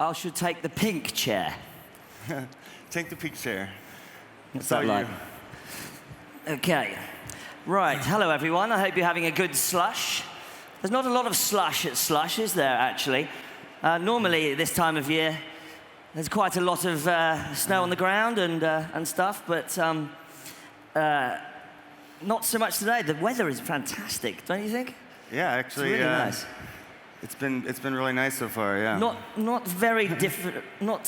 I should take the pink chair. Take the pink chair. What's that like? Okay. Right. Hello, everyone. I hope you're having a good slush. There's not a lot of slush at Slush, is there, actually? Normally, at this time of year, there's quite a lot of snow on the ground and stuff, but not so much today. The weather is fantastic, don't you think? Yeah, actually, it's really nice. It's been really nice so far. Yeah. Not very different. Not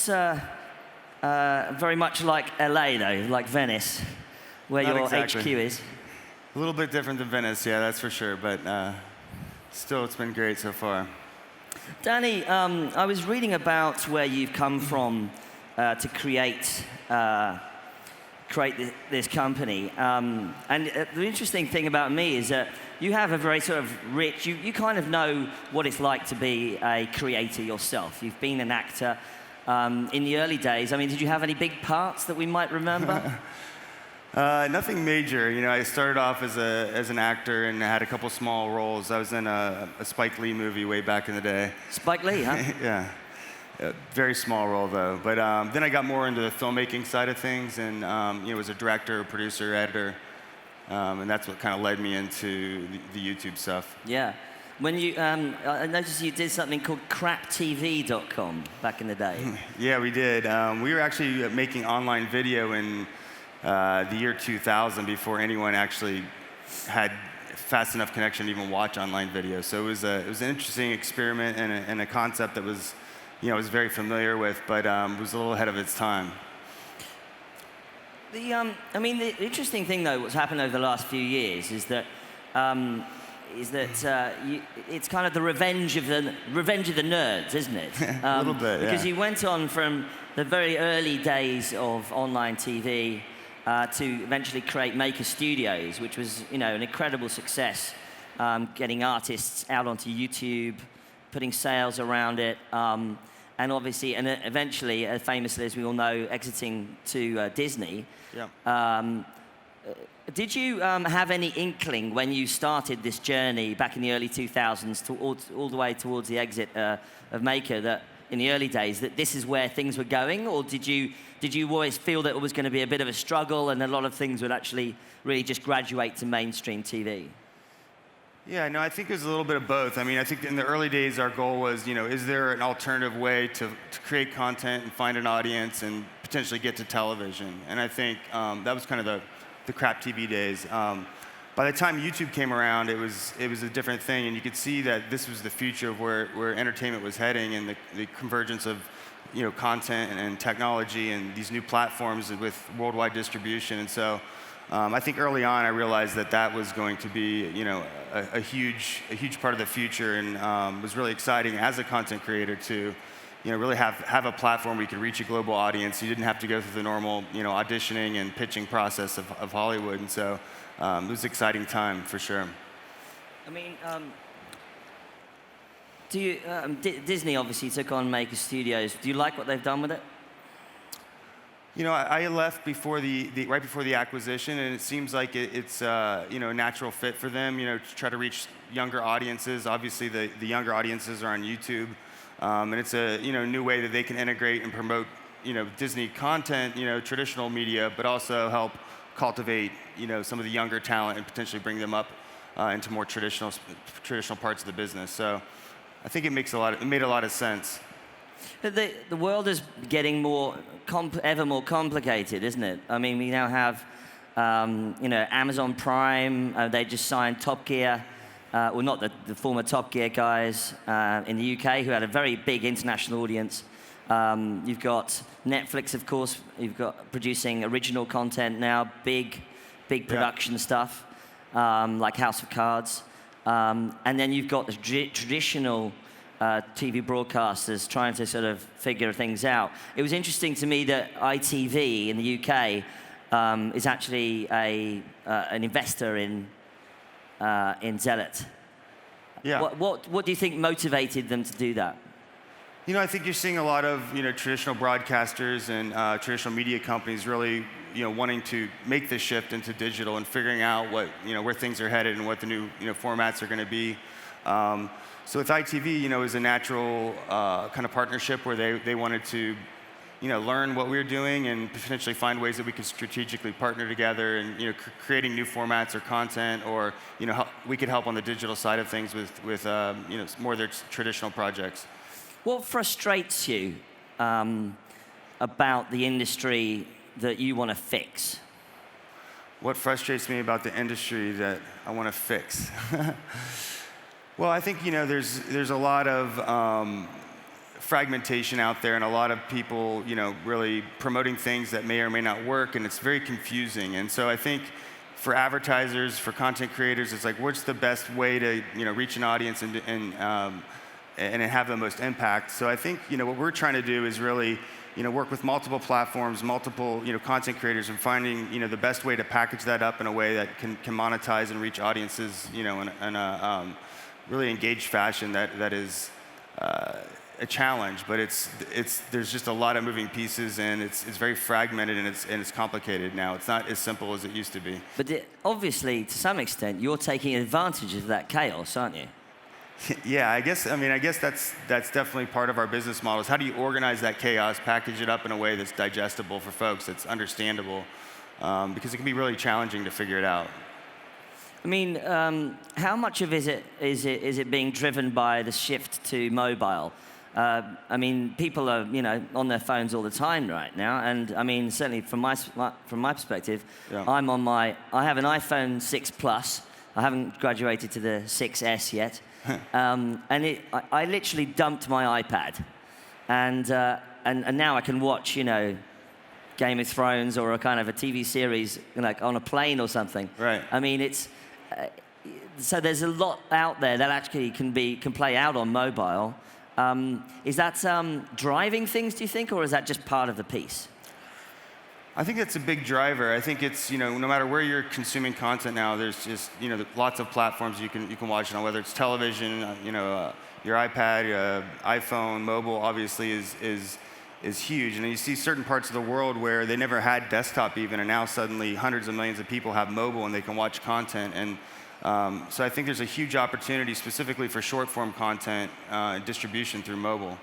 very much like LA though, like Venice, where Not your exactly. HQ is. A little bit different than Venice, yeah, that's for sure. But still, it's been great so far. Danny, I was reading about where you've come from to create this company. And the interesting thing about me is that you have a very sort of rich, you kind of know what it's like to be a creator yourself. You've been an actor in the early days. I mean, did you have any big parts that we might remember? Nothing major. You know, I started off as an actor and had a couple small roles. I was in a Spike Lee movie way back in the day. Spike Lee, huh? Yeah. A very small role, though. But then I got more into the filmmaking side of things and was a director, producer, editor. And that's what kind of led me into the YouTube stuff. Yeah. When you, I noticed you did something called craptv.com back in the day. Yeah, we did. We were actually making online video in the year 2000 before anyone actually had fast enough connection to even watch online video. So it was an interesting experiment and a concept that was, I was very familiar with, but was a little ahead of its time. I mean, the interesting thing, though, what's happened over the last few years is that it's kind of the revenge of the nerds, isn't it? A little bit, yeah. Because you went on from the very early days of online TV to eventually create Maker Studios, which was, an incredible success, getting artists out onto YouTube, putting sales around it, and obviously, and eventually, famously, as we all know, exiting to Disney. Yeah. Did you have any inkling when you started this journey back in the early 2000s, all the way towards the exit of Maker, that in the early days that this is where things were going, or did you always feel that it was going to be a bit of a struggle and a lot of things would actually really just graduate to mainstream TV? Yeah, no, I think it was a little bit of both. I mean, I think in the early days, our goal was, is there an alternative way to create content and find an audience and potentially get to television? And I think that was kind of the crap TV days. By the time YouTube came around, it was a different thing, and you could see that this was the future of where entertainment was heading, and the convergence of content and technology and these new platforms with worldwide distribution. And so I think early on I realized that was going to be a huge part of the future, and was really exciting as a content creator to really have a platform where you could reach a global audience. You didn't have to go through the normal auditioning and pitching process of Hollywood, and so it was an exciting time for sure. I mean, do you, Disney obviously took on Maker Studios. Do you like what they've done with it? I left right before the acquisition, and it seems like it's a natural fit for them. To try to reach younger audiences. Obviously, the younger audiences are on YouTube, and it's a new way that they can integrate and promote Disney content, traditional media, but also help cultivate some of the younger talent and potentially bring them up into more traditional parts of the business. So I think it made a lot of sense. The world is getting ever more complicated, isn't it? I mean, we now have, Amazon Prime. They just signed Top Gear, well, not the former Top Gear guys in the UK, who had a very big international audience. You've got Netflix, of course. You've got producing original content now, big production stuff, like House of Cards. And then you've got the traditional TV broadcasters trying to sort of figure things out. It was interesting to me that ITV in the UK is actually an investor in Zealot. Yeah. What do you think motivated them to do that? I think you're seeing a lot of traditional broadcasters and traditional media companies really wanting to make this shift into digital and figuring out what where things are headed and what the new formats are going to be. So with ITV, it was a natural kind of partnership where they wanted to, learn what we were doing and potentially find ways that we could strategically partner together and, creating new formats or content, or, we could help on the digital side of things with more of their traditional projects. What frustrates you about the industry that you want to fix? What frustrates me about the industry that I want to fix? Well, I think there's a lot of fragmentation out there, and a lot of people really promoting things that may or may not work, and it's very confusing. And so I think for advertisers, for content creators, it's like, what's the best way to reach an audience and have the most impact? So I think what we're trying to do is really work with multiple platforms, multiple content creators, and finding the best way to package that up in a way that can monetize and reach audiences in a really engaged fashion that is a challenge. But there's just a lot of moving pieces, and it's very fragmented, and it's complicated now. It's not as simple as it used to be. But obviously, to some extent, you're taking advantage of that chaos, aren't you? Yeah, I guess that's definitely part of our business model. Is how do you organize that chaos, package it up in a way that's digestible for folks, that's understandable, because it can be really challenging to figure it out. I mean, how much of is it being driven by the shift to mobile? I mean, people are on their phones all the time right now, and I mean, certainly from my perspective, Yeah. I have an iPhone 6 Plus. I haven't graduated to the 6S yet. And I literally dumped my iPad, and now I can watch, Game of Thrones or a kind of a TV series, like on a plane or something. Right. I mean, so there's a lot out there that actually can play out on mobile. Is that driving things, do you think, or is that just part of the piece? I think that's a big driver. I think it's, no matter where you're consuming content now, there's just, lots of platforms you can watch it on, whether it's television, your iPad, iPhone, mobile obviously is huge. And you see certain parts of the world where they never had desktop even, and now suddenly hundreds of millions of people have mobile and they can watch content. And so I think there's a huge opportunity specifically for short form content distribution through mobile.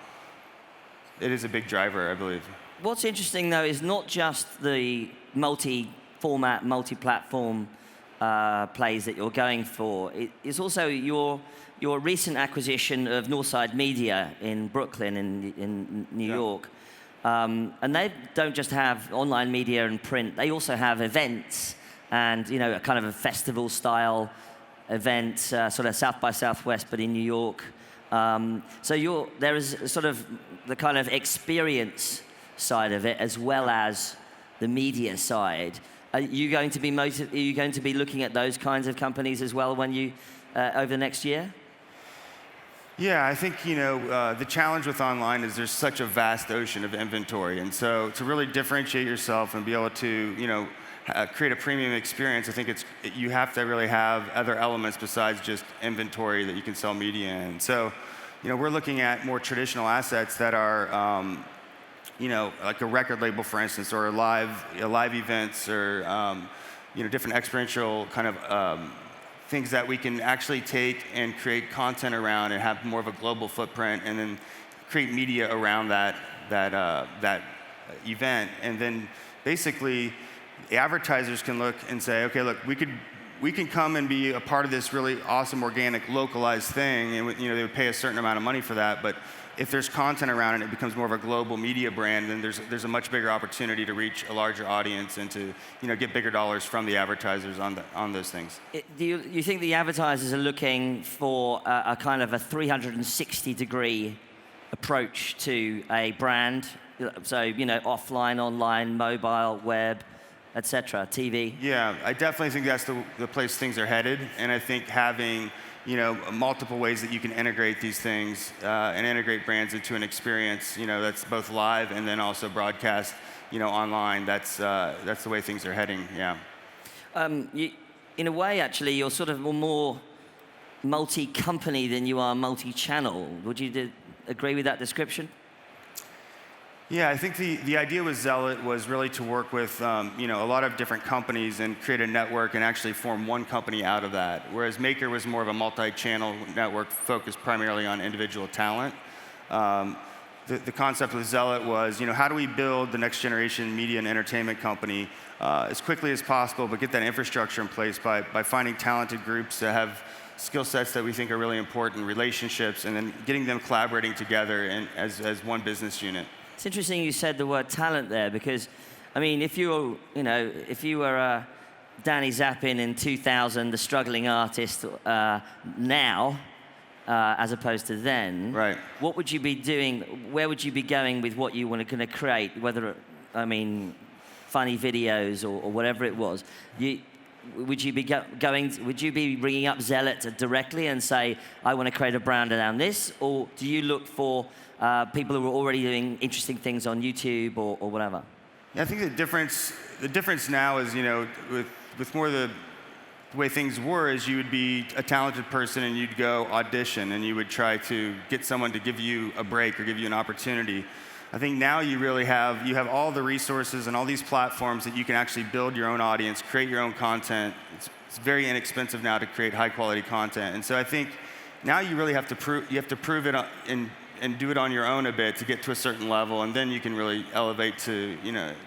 It is a big driver, I believe. What's interesting, though, is not just the multi-format, multi-platform plays that you're going for. It's also your recent acquisition of Northside Media in Brooklyn, in New York. And they don't just have online media and print. They also have events and a kind of a festival-style event, sort of South by Southwest, but in New York. So there is sort of the kind of experience side of it, as well as the media side. Are you going to be looking at those kinds of companies as well when you over the next year? Yeah, I think the challenge with online is there's such a vast ocean of inventory, and so to really differentiate yourself and be able to create a premium experience, I think you have to really have other elements besides just inventory that you can sell media in. So we're looking at more traditional assets that are like a record label, for instance, or live events, or different experiential kind of things that we can actually take and create content around and have more of a global footprint, and then create media around that event. And then basically, the advertisers can look and say, okay, look, we can come and be a part of this really awesome, organic, localized thing, and they would pay a certain amount of money for that. But if there's content around it, it becomes more of a global media brand, then there's a much bigger opportunity to reach a larger audience and to get bigger dollars from the advertisers on those things. Do you think the advertisers are looking for a kind of a 360-degree approach to a brand? So offline, online, mobile, web, etc., TV? Yeah, I definitely think that's the place things are headed, and I think having multiple ways that you can integrate these things and integrate brands into an experience, that's both live and then also broadcast, online. That's the way things are heading. Yeah. In a way, actually, you're sort of more multi-company than you are multi-channel. Would you agree with that description? Yeah, I think the idea with Zealot was really to work with a lot of different companies and create a network and actually form one company out of that. Whereas Maker was more of a multi-channel network focused primarily on individual talent. The concept with Zealot was, how do we build the next generation media and entertainment company as quickly as possible, but get that infrastructure in place by finding talented groups that have skill sets that we think are really important, relationships, and then getting them collaborating together as one business unit. It's interesting you said the word talent there, because, I mean, if you were Danny Zappin in 2000, the struggling artist now, as opposed to then, right? What would you be doing? Where would you be going with what you were going to create? Whether, funny videos or whatever it was, would you be Would you be ringing up Zealot directly and say, I want to create a brand around this, or do you look for people who are already doing interesting things on YouTube or whatever? Yeah, I think the difference now is, with more of the way things were, is you would be a talented person and you'd go audition and you would try to get someone to give you a break or give you an opportunity. I think now you really have all the resources and all these platforms that you can actually build your own audience, create your own content. It's very inexpensive now to create high quality content, and so I think now you really have to prove it and do it on your own a bit to get to a certain level, and then you can really elevate to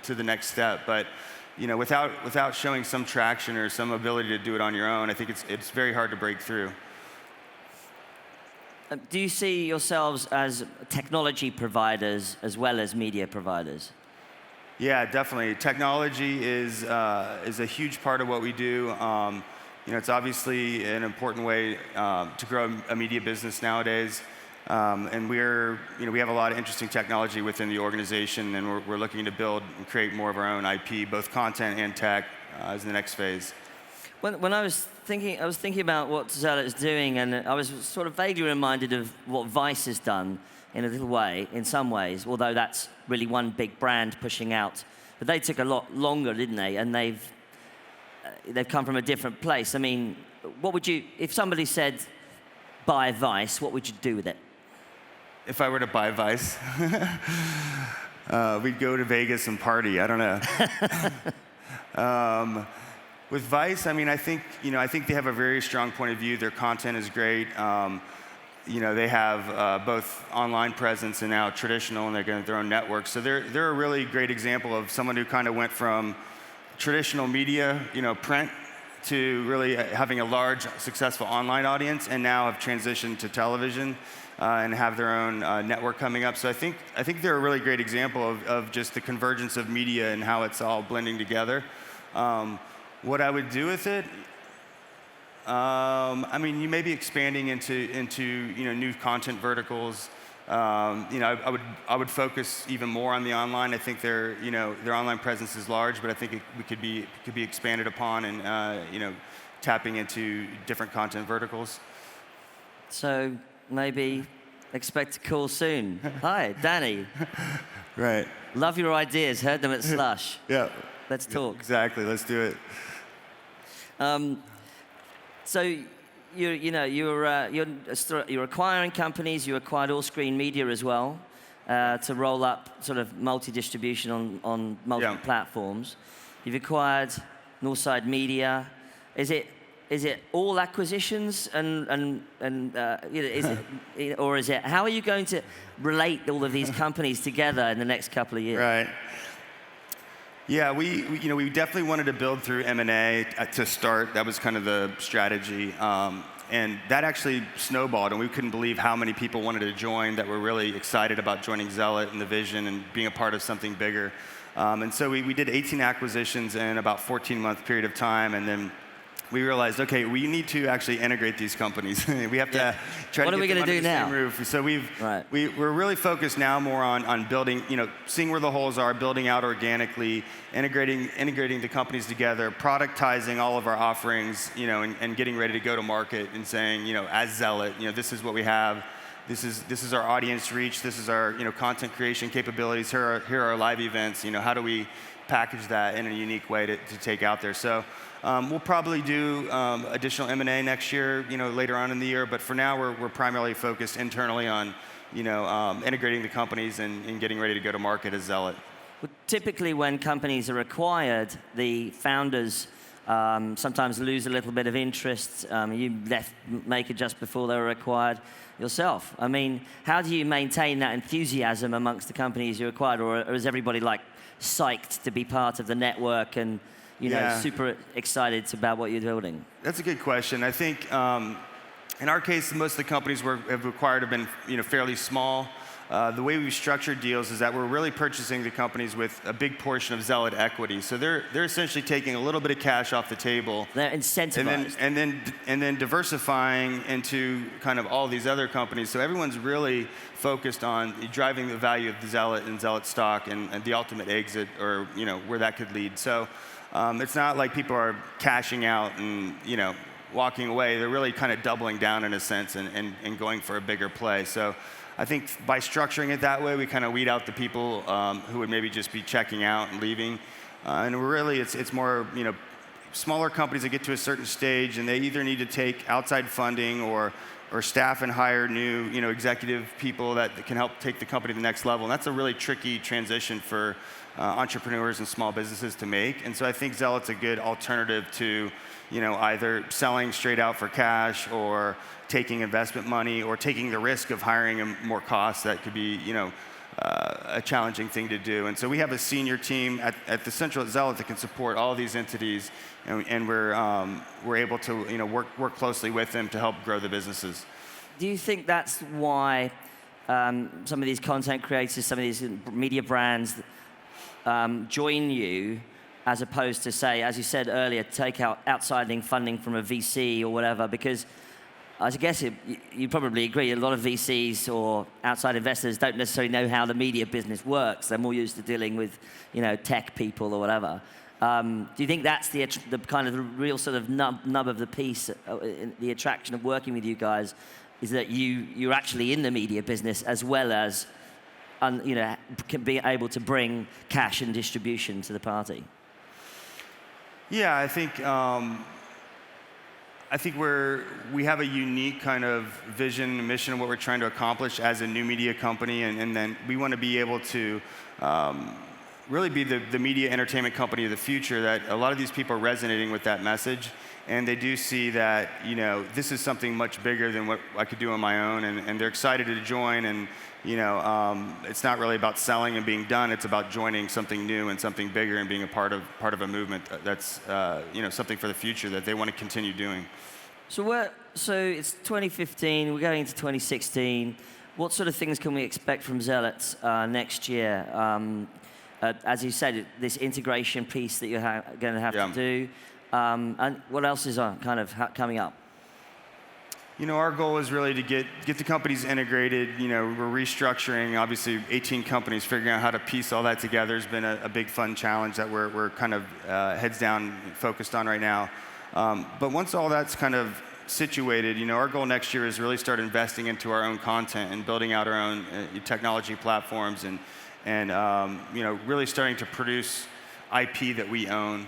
the next step. But without showing some traction or some ability to do it on your own, I think it's very hard to break through. Do you see yourselves as technology providers as well as media providers? Yeah, definitely. Technology is a huge part of what we do. It's obviously an important way to grow a media business nowadays. And we have a lot of interesting technology within the organization, and we're looking to build and create more of our own IP, both content and tech, as the next phase. When I was thinking about what Zealot is doing, and I was sort of vaguely reminded of what Vice has done in a little way, in some ways, although that's really one big brand pushing out. But they took a lot longer, didn't they? And they've come from a different place. I mean, what would you, if somebody said, buy Vice, what would you do with it? If I were to buy Vice, we'd go to Vegas and party. I don't know. With Vice, I think they have a very strong point of view. Their content is great. They have both online presence and now traditional, and they're getting their own network. So they're a really great example of someone who kind of went from traditional media, print, to really having a large, successful online audience, and now have transitioned to television and have their own network coming up. So I think they're a really great example of just the convergence of media and how it's all blending together. What I would do with it, you may be expanding into new content verticals. I would focus even more on the online. I think their online presence is large, but I think it could be expanded upon and tapping into different content verticals. So maybe expect a call soon. Hi, Danny. Right. Love your ideas. Heard them at Slush. Yeah. Let's talk. Exactly. Let's do it. So you're acquiring companies. You acquired All Screen Media as well to roll up sort of multi-distribution on multiple platforms. You've acquired Northside Media. Is it all acquisitions or is it, how are you going to relate all of these companies together in the next couple of years? Right. Yeah, we definitely wanted to build through M&A to start. That was kind of the strategy, and that actually snowballed, and we couldn't believe how many people wanted to join that were really excited about joining Zealot and the vision and being a part of something bigger. And so we did 18 acquisitions in about 14-month period of time, and then we realized, okay, we need to actually integrate these companies. We have to try to get them under the same roof. So we're really focused now more on building, seeing where the holes are, building out organically, integrating the companies together, productizing all of our offerings, and getting ready to go to market and saying, as Zealot, this is what we have. This is our audience reach. This is our content creation capabilities. Here are our live events. How do we package that in a unique way to take out there? So we'll probably do additional M&A next year, later on in the year. But for now, we're primarily focused internally on integrating the companies and getting ready to go to market as Zealot. Well, typically, when companies are acquired, the founders sometimes lose a little bit of interest. You left Maker just before they were acquired yourself. I mean, how do you maintain that enthusiasm amongst the companies you acquired, or is everybody like psyched to be part of the network and super excited about what you're building? That's a good question. I think in our case, most of the companies we've acquired have been fairly small. The way we've structured deals is that we're really purchasing the companies with a big portion of Zealot equity. So they're essentially taking a little bit of cash off the table. They're incentivized. And then diversifying into kind of all these other companies. So everyone's really focused on driving the value of the Zealot and Zealot stock and the ultimate exit, or where that could lead. So it's not like people are cashing out and walking away. They're really kind of doubling down in a sense and going for a bigger play. So I think by structuring it that way, we kind of weed out the people who would maybe just be checking out and leaving. And really, it's more, smaller companies that get to a certain stage, and they either need to take outside funding or staff and hire new, executive people that can help take the company to the next level. And that's a really tricky transition for entrepreneurs and small businesses to make. And so I think Zealot's a good alternative to, either selling straight out for cash or taking investment money or taking the risk of hiring more costs. That could be, a challenging thing to do. And so we have a senior team at the Central at Zealot that can support all of these entities, and we're able to, work closely with them to help grow the businesses. Do you think that's why some of these content creators, some of these media brands join you, as opposed to, say, as you said earlier, take out outside funding from a VC or whatever? Because I guess you probably agree, a lot of VCs or outside investors don't necessarily know how the media business works. They're more used to dealing with, tech people or whatever. Do you think that's the kind of the real sort of nub of the piece, the attraction of working with you guys, is that you're actually in the media business as well as, can be able to bring cash and distribution to the party? Yeah, I think we have a unique kind of vision and mission of what we're trying to accomplish as a new media company, and then we want to be able to really be the media entertainment company of the future. That a lot of these people are resonating with that message, and they do see that this is something much bigger than what I could do on my own, and they're excited to join. And it's not really about selling and being done. It's about joining something new and something bigger and being a part of a movement that's something for the future that they want to continue doing. So it's 2015. We're going into 2016. What sort of things can we expect from Zealot next year? As you said, this integration piece that you're going to have to do. And what else is kind of coming up? Our goal is really to get the companies integrated. We're restructuring, obviously, 18 companies. Figuring out how to piece all that together has been a big, fun challenge that we're kind of heads down focused on right now. But once all that's kind of situated, our goal next year is really start investing into our own content and building out our own technology platforms and really starting to produce IP that we own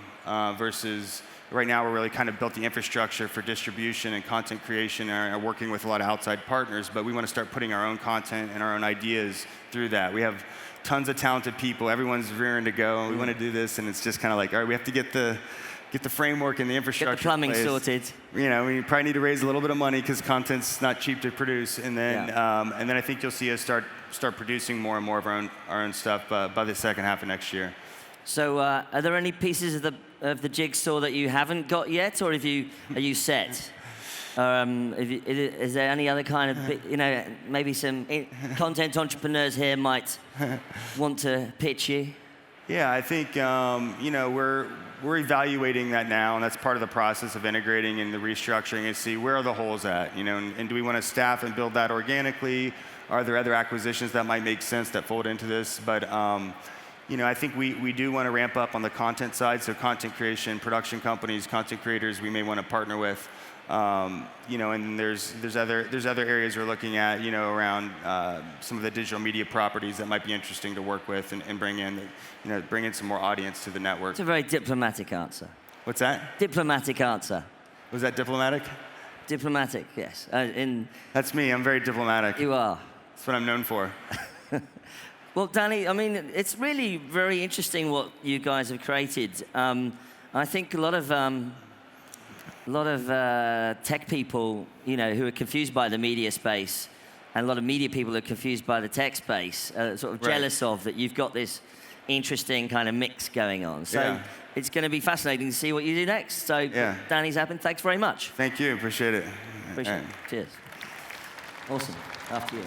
versus. Right now, we're really kind of built the infrastructure for distribution and content creation and are working with a lot of outside partners, but we want to start putting our own content and our own ideas through that. We have tons of talented people. Everyone's rearing to go. We want to do this, and it's just kind of like, all right, we have to get the framework and the infrastructure. Get the plumbing sorted. We probably need to raise a little bit of money because content's not cheap to produce, and then I think you'll see us start producing more and more of our own stuff by the second half of next year. So, are there any pieces of the jigsaw that you haven't got yet, or are you set? Is there any other kind of, maybe some content entrepreneurs here might want to pitch you? Yeah, I think we're evaluating that now, and that's part of the process of integrating and the restructuring, and see where are the holes at, and do we want to staff and build that organically? Are there other acquisitions that might make sense that fold into this? But I think we do want to ramp up on the content side, so content creation, production companies, content creators we may want to partner with. And there's other areas we're looking at, around some of the digital media properties that might be interesting to work with and bring in some more audience to the network. It's a very diplomatic answer. What's that? Diplomatic answer. Was that diplomatic? Diplomatic, yes. That's me. I'm very diplomatic. You are. That's what I'm known for. Well, Danny, I mean, it's really very interesting what you guys have created. I think a lot of tech people, you know, who are confused by the media space, and a lot of media people are confused by the tech space, sort of jealous of that you've got this interesting kind of mix going on. So it's going to be fascinating to see what you do next. So, Danny, Zappin, thanks very much. Thank you. Appreciate it. Appreciate it. Cheers. Awesome. After you.